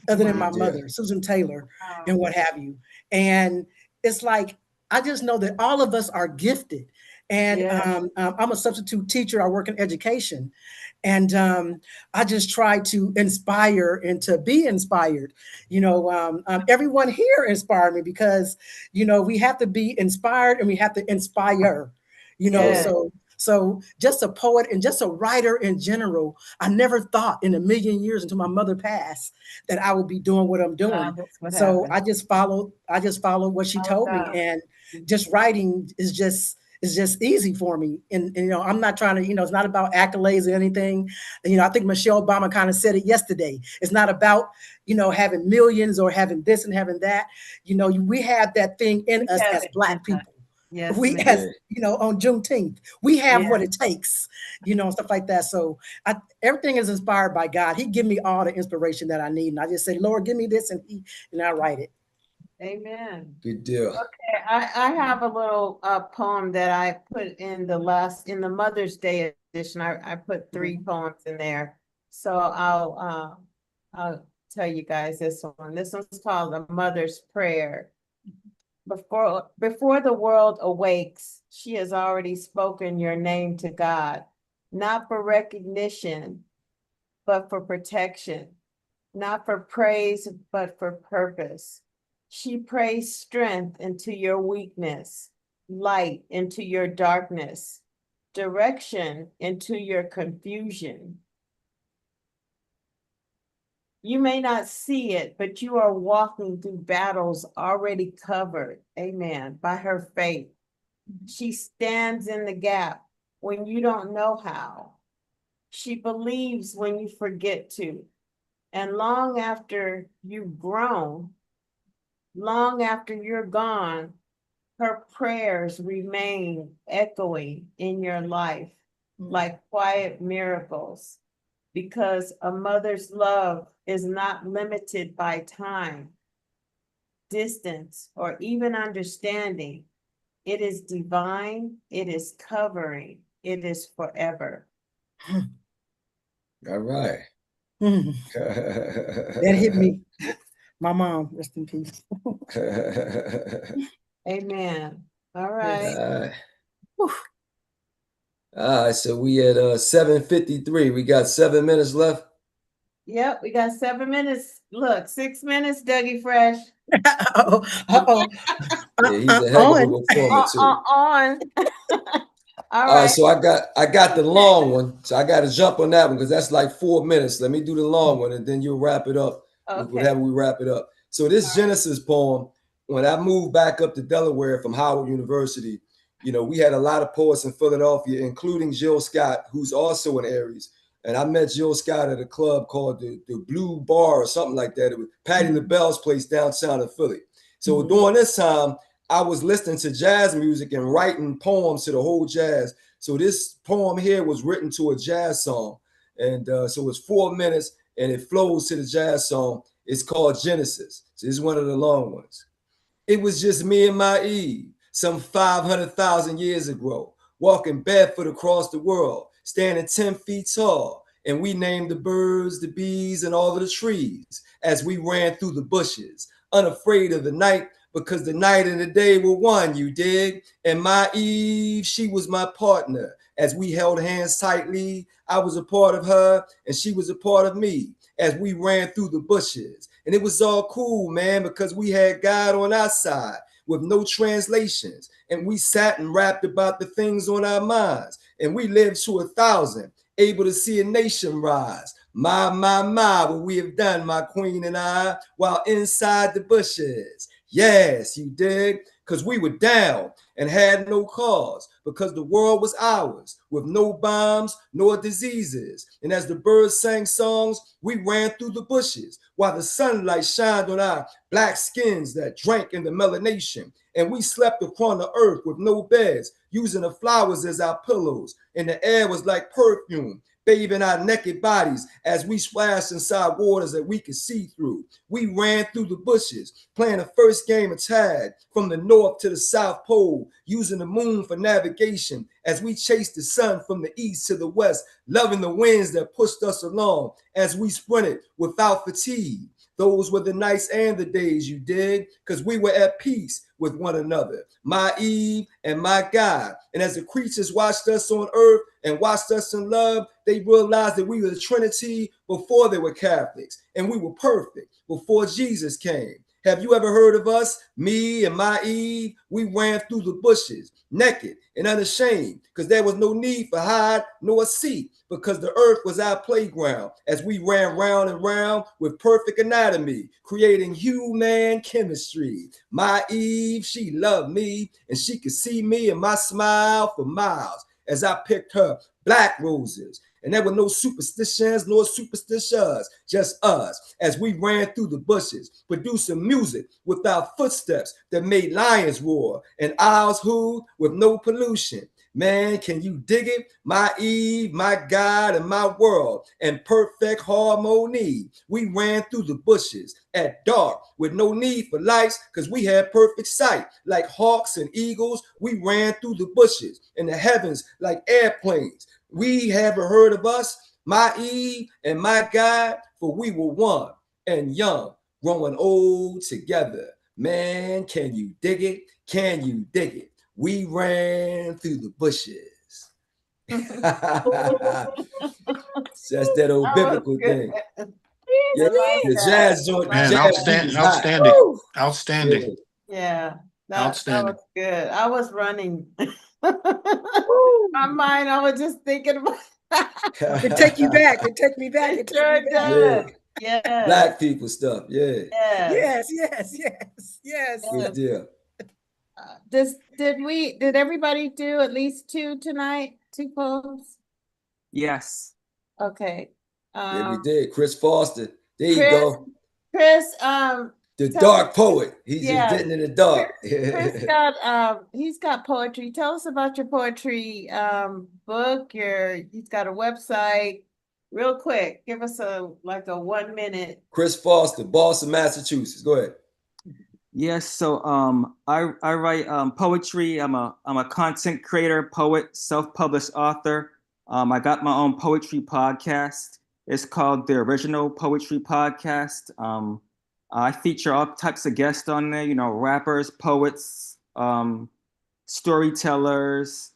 other than my mother, Susan Taylor, and what have you. And it's like, I just know that all of us are gifted. And I'm a substitute teacher. I work in education. And I just try to inspire and to be inspired. You know, everyone here inspired me because, you know, we have to be inspired and we have to inspire, you know, so just a poet and just a writer in general, I never thought in a million years until my mother passed that I would be doing what I'm doing. So I just followed what she told me, and just writing is just easy for me. And you know, I'm not trying to, you know, it's not about accolades or anything. You know, I think Michelle Obama kind of said it yesterday. It's not about, you know, having millions or having this and having that. You know, we have that thing in us as Black people. As you know, on Juneteenth, we have what it takes, you know, stuff like that. So everything is inspired by God. He give me all the inspiration that I need, and I just say, Lord, give me this, and I write it. Amen. Good deal. Okay, I have a little poem that I put in the Mother's Day edition. I put 3 poems in there, so I'll tell you guys this one. This one's called A Mother's Prayer. Before the world awakes, she has already spoken your name to God, not for recognition, but for protection, not for praise, but for purpose. She prays strength into your weakness, light into your darkness, direction into your confusion. You may not see it, but you are walking through battles already covered, amen, by her faith. She stands in the gap when you don't know how. She believes when you forget to. And long after you've grown, long after you're gone, her prayers remain echoing in your life like quiet miracles. Because a mother's love is not limited by time, distance, or even understanding. It is divine, it is covering, it is forever. All right. That hit me. My mom, rest in peace. Amen. All right. All right, so we at 7:53. We got 7 minutes left. Yep, we got 7 minutes. Look, 6 minutes, Dougie Fresh. Uh-oh. Yeah, he's a heck of a performer too. All right, so I got the long one. So I got to jump on that one because that's like 4 minutes. Let me do the long one, and then you'll wrap it up. Whatever we wrap it up. So this Genesis poem, when I moved back up to Delaware from Howard University, you know, we had a lot of poets in Philadelphia, including Jill Scott, who's also an Aries. And I met Jill Scott at a club called the Blue Bar or something like that. It was Patti LaBelle's place downtown in Philly. So during this time, I was listening to jazz music and writing poems to the whole jazz. So this poem here was written to a jazz song. And so it's 4 minutes and it flows to the jazz song. It's called Genesis. So it's one of the long ones. It was just me and my Eve, some 500,000 years ago, walking barefoot across the world, standing 10 feet tall. And we named the birds, the bees, and all of the trees as we ran through the bushes, unafraid of the night, because the night and the day were one, you dig? And my Eve, she was my partner. As we held hands tightly, I was a part of her, and she was a part of me as we ran through the bushes. And it was all cool, man, because we had God on our side with no translations. And we sat and rapped about the things on our minds. And we lived to 1,000, able to see a nation rise. My, what we have done, my queen and I, while inside the bushes. Yes, you did, because we were down and had no cause, because the world was ours, with no bombs nor diseases. And as the birds sang songs, we ran through the bushes, while the sunlight shined on our black skins that drank in the melanation. And we slept upon the earth with no beds, using the flowers as our pillows. And the air was like perfume, bathing our naked bodies as we splashed inside waters that we could see through. We ran through the bushes, playing the first game of tag from the north to the south pole, using the moon for navigation as we chased the sun from the east to the west, loving the winds that pushed us along as we sprinted without fatigue. Those were the nights and the days, you dig, because we were at peace with one another, my Eve and my God. And as the creatures watched us on earth and watched us in love, they realized that we were the Trinity before they were Catholics, and we were perfect before Jesus came. Have you ever heard of us, me and my Eve? We ran through the bushes, naked and unashamed, because there was no need for hide nor seek, because the earth was our playground as we ran round and round with perfect anatomy, creating human chemistry. My Eve, she loved me, and she could see me and my smile for miles as I picked her black roses. And there were no superstitions nor superstitious, just us as we ran through the bushes, producing music with our footsteps that made lions roar and owls hoot with no pollution. Man, can you dig it? My Eve, my God, and my world in perfect harmony. We ran through the bushes at dark with no need for lights because we had perfect sight. Like hawks and eagles, we ran through the bushes in the heavens like airplanes. We haven't heard of us, my Eve and my God, for we were one and young, growing old together. Man, can you dig it? Can you dig it? We ran through the bushes. That's that old biblical thing. Yeah, the jazz joint, the Man, jazz beat was hot. outstanding. Outstanding. Yeah, that Outstanding. was good. I was running. My mind, I was just thinking about It take you back. It take me back. It take me back. Yeah. Black people stuff. Yeah. Yes, yes, yes, yes. Good deal. Did everybody do at least two tonight? Two poems? Yes. Okay. Yeah, we did. Chris Foster. There you Chris, go. Chris, The dark poet. He's yeah. just getting in the dark. Chris got he's got poetry. Tell us about your poetry book. He's got a website. Real quick, give us a 1 minute. Chris Foster, Boston, Massachusetts. Go ahead. Yes, so I write poetry. I'm a content creator, poet, self-published author. I got my own poetry podcast. It's called The Original Poetry Podcast. I feature all types of guests on there, rappers, poets, storytellers,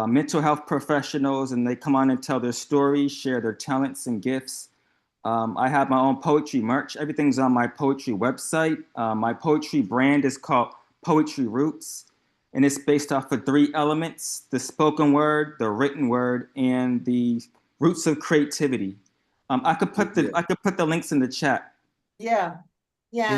mental health professionals, and they come on and tell their stories, share their talents and gifts. I have my own poetry merch. Everything's on my poetry website. My poetry brand is called Poetry Roots, and it's based off of 3 elements: the spoken word, the written word, and the roots of creativity. I could put the links in the chat. Yeah.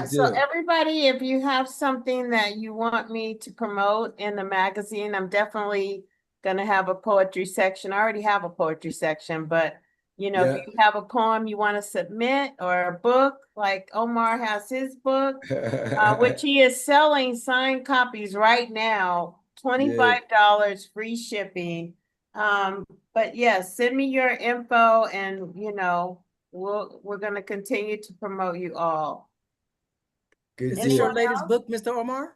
So everybody, if you have something that you want me to promote in the magazine, I'm definitely gonna have a poetry section. I already have a poetry section, but if you have a poem you want to submit or a book, like Omar has his book, which he is selling signed copies right now, $25 free shipping. But yes, send me your info and we're gonna continue to promote you all. Good Is this your deal. latest book, Mr. Omar?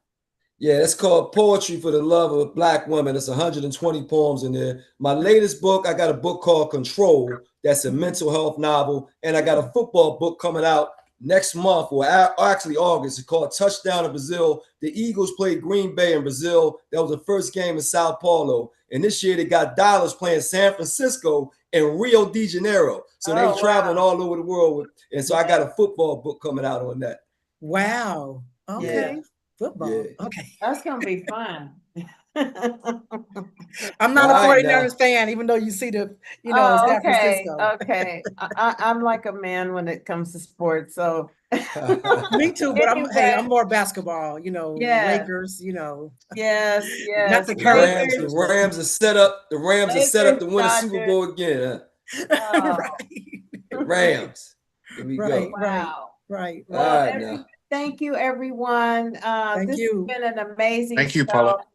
Yeah, it's called Poetry for the Love of a Black Woman. It's 120 poems in there. My latest book, I got a book called Control. That's a mental health novel. And I got a football book coming out next month, or actually August. It's called Touchdown in Brazil. The Eagles played Green Bay in Brazil. That was the first game in Sao Paulo. And this year they got Dollars playing San Francisco and Rio de Janeiro. So they traveling all over the world. And so I got a football book coming out on that. Wow. Okay. Yeah. Football. Yeah. Okay. That's gonna be fun. I'm not a All right, 49ers fan, even though you see the, Oh, San okay, Francisco. okay. I'm like a man when it comes to sports, so. Me too, but Anyway, I'm more basketball, yeah, Lakers, yes, not yes. the The current Rams, the Lakers, Lakers, though. Rams are set up. The Rams are set up Lakers, to win a Super Dodgers. Bowl again. Huh? Oh, Right. The Rams. Here we Right, go. right, wow. right, All Well, right. right now. thank you, everyone. Thank This you. has been an amazing Thank you, show. Paulette.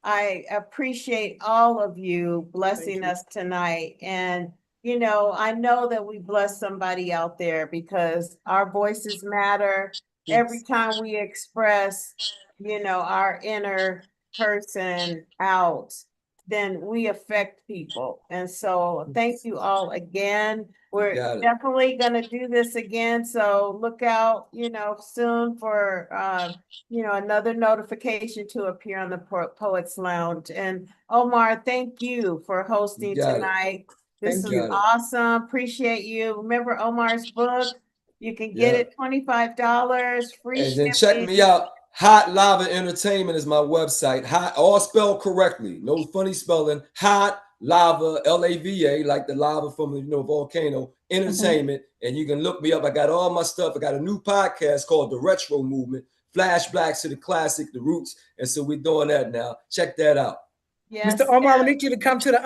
I appreciate all of you blessing you. us tonight. And, I know that we bless somebody out there because our voices matter. Yes. Every time we express, our inner person out, then we affect people. And so thank you all again. We're Got it. definitely going to do this again. So look out, soon for, another notification to appear on the Poets Lounge. And Omar, thank you for hosting Got it. tonight. This Thank is you. awesome. Appreciate you. Remember Omar's book? You can get it $25, free And then shipping. check me out. Hot Lava Entertainment is my website. Hot, all spelled correctly. No funny spelling. Hot Lava, Lava, like the lava from volcano entertainment. And you can look me up. I got all my stuff. I got a new podcast called The Retro Movement. Flashbacks to the classic, the roots. And so we're doing that now. Check that out. Yes. Mr. Omar, we need you to come to the